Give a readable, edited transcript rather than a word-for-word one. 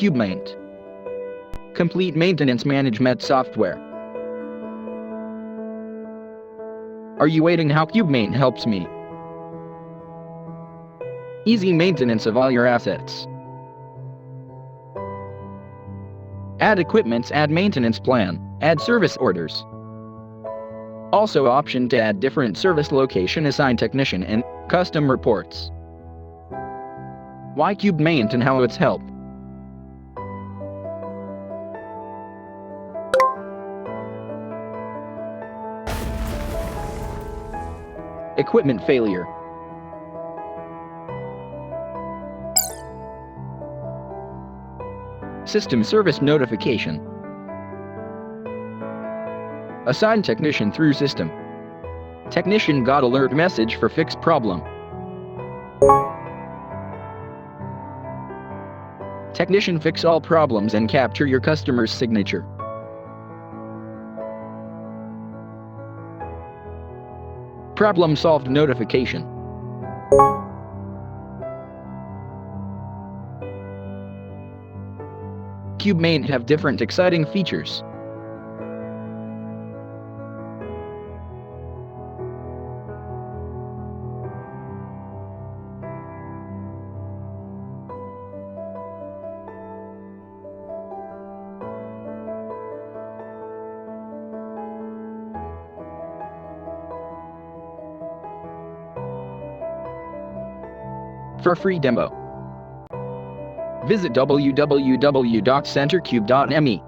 CubeMaint. Complete maintenance management software. Are you waiting? How CubeMaint helps me? Easy maintenance of all your assets. Add equipments, add maintenance plan, add service orders. Also option to add different service location, assign technician, and custom reports. Why CubeMaint and how it's help? Equipment failure. System service notification. Assign technician through system. Technician got alert message for fix problem. Technician fix all problems and capture your customer's signature. Problem solved notification. CubeMaint have different exciting features. For a free demo, visit www.centercube.me.